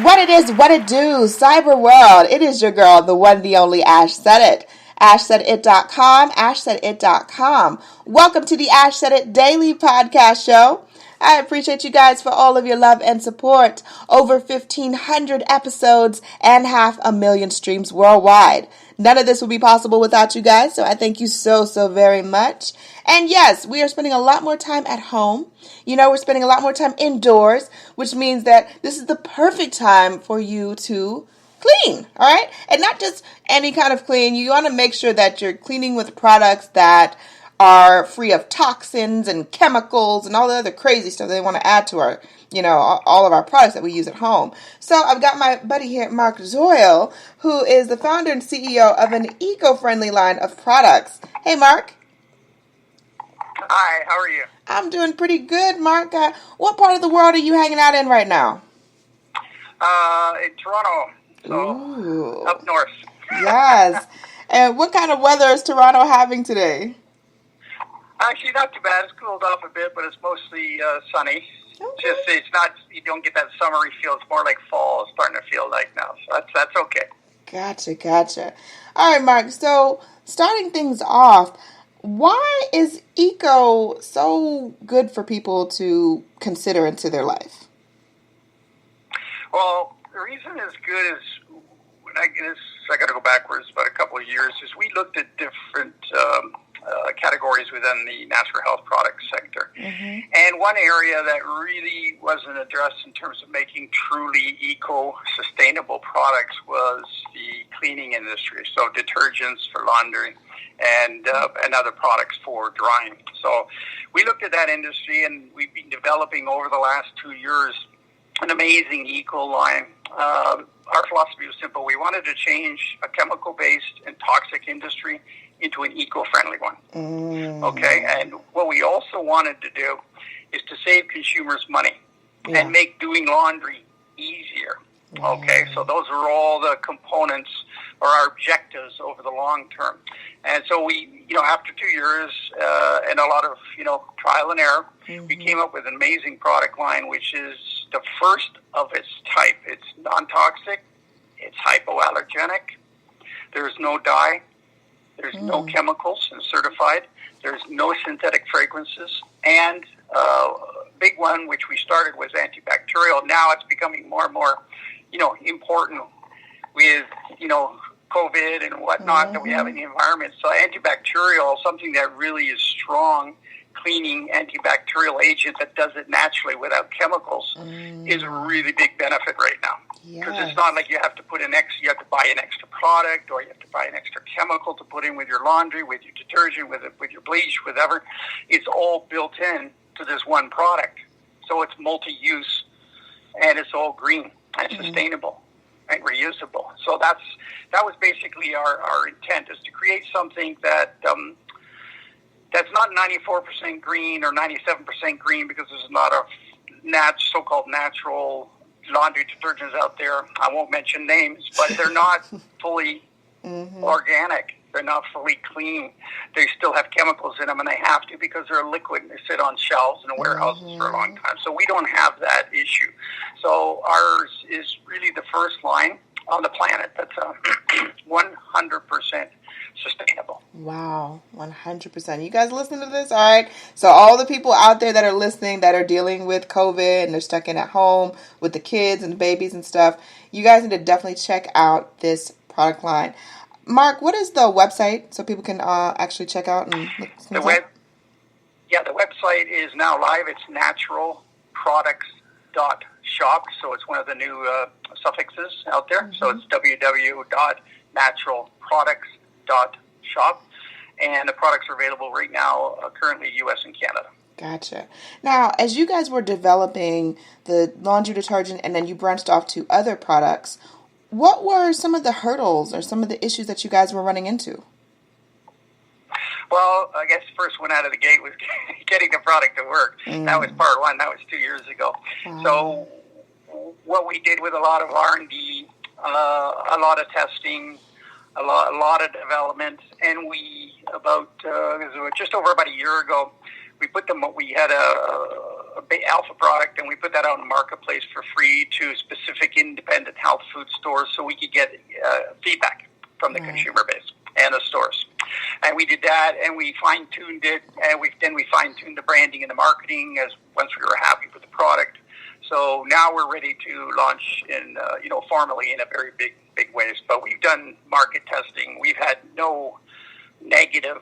What it is, what it do, cyber world. It is your girl, the one, the only Ash Said It. AshSaidIt.com, AshSaidIt.com. Welcome to the Ash Said It Daily Podcast Show. I appreciate you guys for all of your love and support. Over 1,500 episodes and 500,000 streams worldwide. None of this would be possible without you guys, so I thank you so very much. And yes, we are spending a lot more time at home. You know, we're spending a lot more time indoors, which means that this is the perfect time for you to clean, all right? And not just any kind of clean. You want to make sure that you're cleaning with products that are free of toxins and chemicals and all the other crazy stuff they want to add to our, all of our products that we use at home. So I've got my buddy here, Mark Zoyle, who is the founder and CEO of an eco-friendly line of products. Hey, Mark. Hi, how are you? I'm doing pretty good, Mark. What part of the world are you hanging out in right now? In Toronto, so up north. Yes. And what kind of weather is Toronto having today? Actually, not too bad. It's cooled off a bit, but it's mostly sunny. Okay. It's not. You don't get that summery feel. It's more like fall. It's starting to feel like now. So that's okay. Gotcha. All right, Mark. So starting things off, why is eco so good for people to consider into their life? Well, the reason it's good is I got to go backwards about a couple of years. Is we looked at different categories within the natural health product sector. Mm-hmm. And one area that really wasn't addressed in terms of making truly eco-sustainable products was the cleaning industry, so detergents for laundry and other products for drying. So we looked at that industry, and we've been developing over the last 2 years an amazing eco line. Our philosophy was simple. We wanted to change a chemical-based and toxic industry into an eco-friendly one. Okay? And what we also wanted to do is to save consumers money and make doing laundry easier. Okay? So those are all the components or our objectives over the long term. And so we, after 2 years and a lot of, trial and error, we came up with an amazing product line, which is the first of its type. It's non-toxic. It's hypoallergenic. There's no dye. There's no chemicals and certified. There's no synthetic fragrances. And big one, which we started, was antibacterial. Now it's becoming more and more, important with, COVID and whatnot that we have in the environment. So antibacterial, something that really is strong, cleaning antibacterial agent that does it naturally without chemicals is a really big benefit right now. Because it's not like you have to you have to buy an extra product, or you have to buy an extra chemical to put in with your laundry, with your detergent, with your bleach, whatever. It's all built in to this one product. So it's multi-use, and it's all green and sustainable and reusable. So that was basically our intent, is to create something that that's not 94% green or 97% green, because there's a lot of so-called natural laundry detergents out there. I won't mention names, but they're not fully organic. They're not fully clean. They still have chemicals in them, and they have to, because they're a liquid and they sit on shelves in warehouses for a long time. So we don't have that issue. So ours is really the first line on the planet that's 100% sustainable. Wow, 100%. You guys listening to this? All right. So all the people out there that are listening, that are dealing with COVID and they're stuck in at home with the kids and the babies and stuff, you guys need to definitely check out this product line. Mark, what is the website so people can actually check out and look? The website is now live. It's naturalproducts.shop. So it's one of the new suffixes out there. So it's www.naturalproducts.shop. And the products are available right now, currently U.S. and Canada. Gotcha. Now, as you guys were developing the laundry detergent and then you branched off to other products, what were some of the hurdles or some of the issues that you guys were running into? Well, I guess the first one out of the gate was getting the product to work. That was part one. That was 2 years ago. Wow. So what we did with a lot of R&D, a lot of testing, a lot of development, and we just over about a year ago, we had a alpha product, and we put that out in the marketplace for free to specific independent stores so we could get feedback from the consumer base and the stores. And we did that, and we fine-tuned it, and we fine-tuned the branding and the marketing once we were happy with the product. So now we're ready to launch in, formally in a very big ways. But we've done market testing. We've had no negative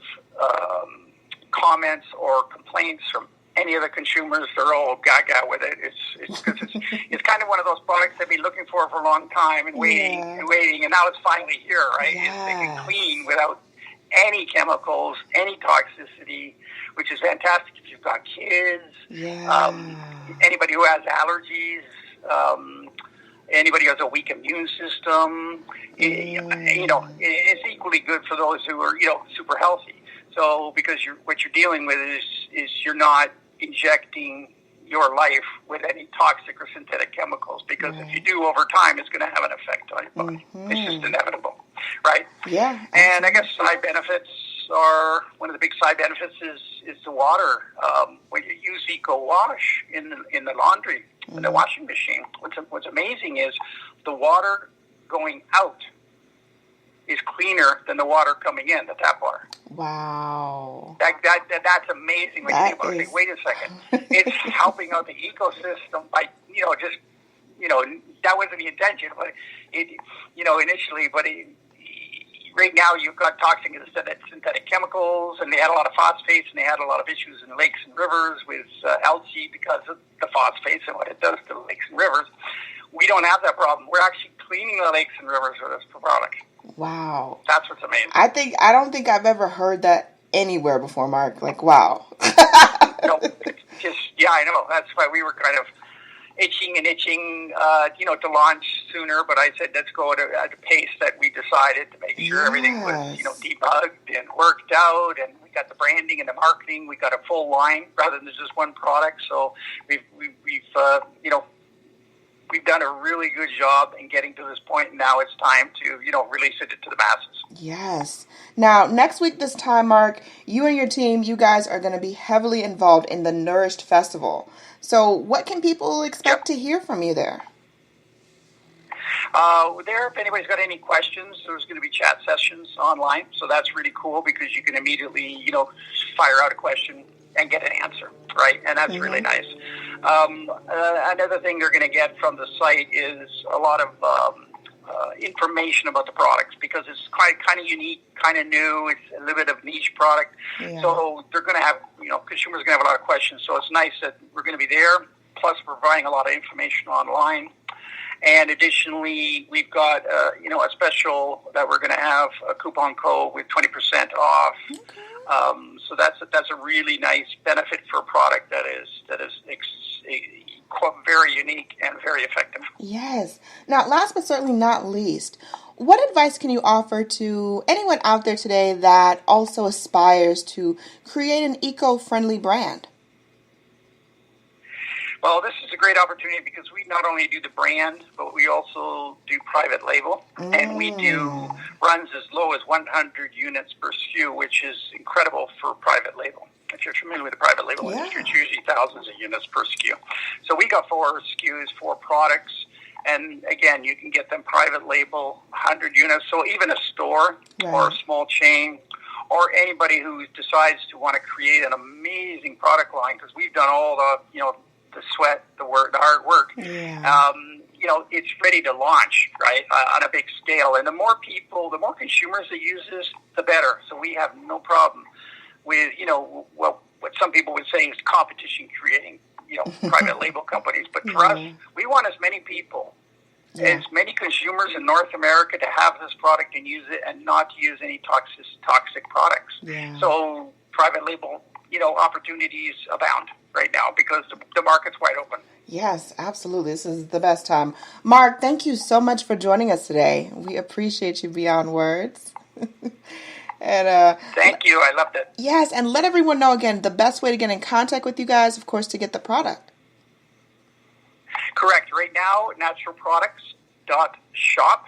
comments or complaints from any of the consumers. They're all gaga with it. It's kind of one of those products they've been looking for a long time and waiting, and now it's finally here, right? Yes. They can clean without any chemicals, any toxicity, which is fantastic if you've got kids, anybody who has allergies, anybody who has a weak immune system. It's equally good for those who are, super healthy. So because what you're dealing with is you're not injecting your life with any toxic or synthetic chemicals, because if you do over time, it's going to have an effect on your body. It's just inevitable, right? Yeah. And I guess side benefits are, one of the big side benefits is the water. When you use Eco Wash in the laundry, in the washing machine, what's amazing is the water going out is cleaner than the water coming in, the tap water. Wow. That's amazing when you think about it. Wait a second. It's helping out the ecosystem by, that wasn't the intention, but initially, right now you've got toxic and synthetic chemicals, and they had a lot of phosphates, and they had a lot of issues in lakes and rivers with algae because of the phosphates and what it does to the lakes and rivers. We don't have that problem. We're actually cleaning the lakes and rivers with this product. Wow. That's what's amazing. I don't think I've ever heard that anywhere before, Mark. Like, wow. No, it's just, I know. That's why we were kind of itching, to launch sooner. But I said, let's go at a pace that we decided to make sure everything was, debugged and worked out. And we got the branding and the marketing. We got a full line rather than just one product. So we've done a really good job in getting to this point, and now it's time to, release it to the masses. Yes. Now, next week this time, Mark, you and your team, you guys are going to be heavily involved in the Nourished Festival. So what can people expect to hear from you there? If anybody's got any questions, there's going to be chat sessions online. So that's really cool because you can immediately, fire out a question and get an answer, right? And that's really nice. Another thing they're going to get from the site is a lot of information about the products, because it's kind of unique, kind of new. It's a little bit of niche product. Yeah. So they're going to have, consumers are going to have a lot of questions. So it's nice that we're going to be there, plus providing a lot of information online. And additionally, we've got, a special that we're going to have, a coupon code with 20% off. Okay. So that's a really nice benefit for a product that is very unique and very effective. Yes. Now, last but certainly not least, what advice can you offer to anyone out there today that also aspires to create an eco-friendly brand? Well, this is a great opportunity because we not only do the brand, but we also do private label. And we do runs as low as 100 units per SKU, which is incredible for private label. If you're familiar with the private label industry, it's usually thousands of units per SKU. So we got 4 SKUs, 4 products. And again, you can get them private label, 100 units. So even a store or a small chain, or anybody who decides to want to create an amazing product line, because we've done all the sweat, the work, the hard work. Yeah. It's ready to launch, right, on a big scale. And the more people, the more consumers that use this, the better. So we have no problem with, what some people would say is competition creating, private label companies. But for us, we want as many people, as many consumers in North America to have this product and use it, and not to use any toxic products. Yeah. So private label, opportunities abound right now because the market's wide open. Yes, absolutely. This is the best time. Mark, thank you so much for joining us today. We appreciate you beyond words. And thank you. I loved it. Yes, and let everyone know again, the best way to get in contact with you guys, of course, to get the product. Correct. Right now, naturalproducts.shop.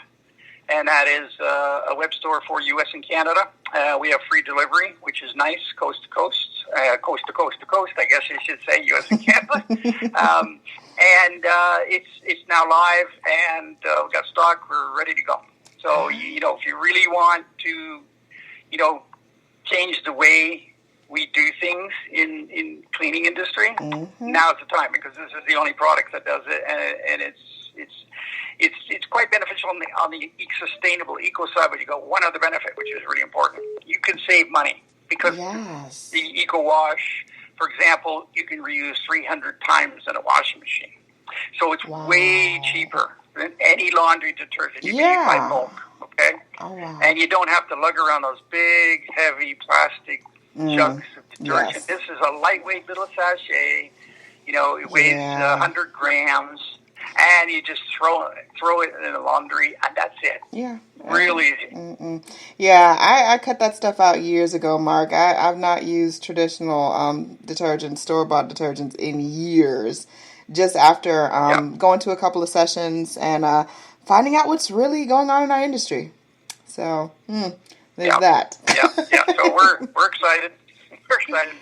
And that is a web store for U.S. and Canada. We have free delivery, which is nice, coast to coast, coast to coast to coast, I guess you should say, U.S. and Canada. and it's now live, and we've got stock. We're ready to go. So if you really want to, change the way we do things in cleaning industry, now is the time, because this is the only product that does it, and it's quite beneficial on the sustainable eco side. But you got one other benefit, which is really important. You can save money, because the Eco Wash, for example, you can reuse 300 times in a washing machine. So it's way cheaper than any laundry detergent you can buy bulk. Okay? Oh, wow. And you don't have to lug around those big, heavy plastic jugs of detergent. Yes. This is a lightweight little sachet. It weighs 100 grams. And you just throw it in the laundry, and that's it. Yeah. Real easy. Yeah, I cut that stuff out years ago, Mark. I've not used traditional detergents, store-bought detergents in years. Just after going to a couple of sessions and finding out what's really going on in our industry. So, there's that. So we're excited. We're excited.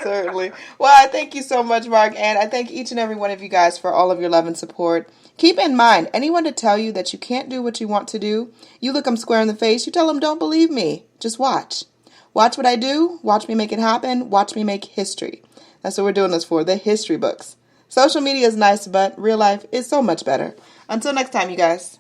Certainly. Well, I thank you so much, Mark, and I thank each and every one of you guys for all of your love and support. Keep in mind, anyone to tell you that you can't do what you want to do, you look them square in the face, you tell them, don't believe me. Just watch. Watch what I do. Watch me make it happen. Watch me make history. That's what we're doing this for, the history books. Social media is nice, but real life is so much better. Until next time, you guys.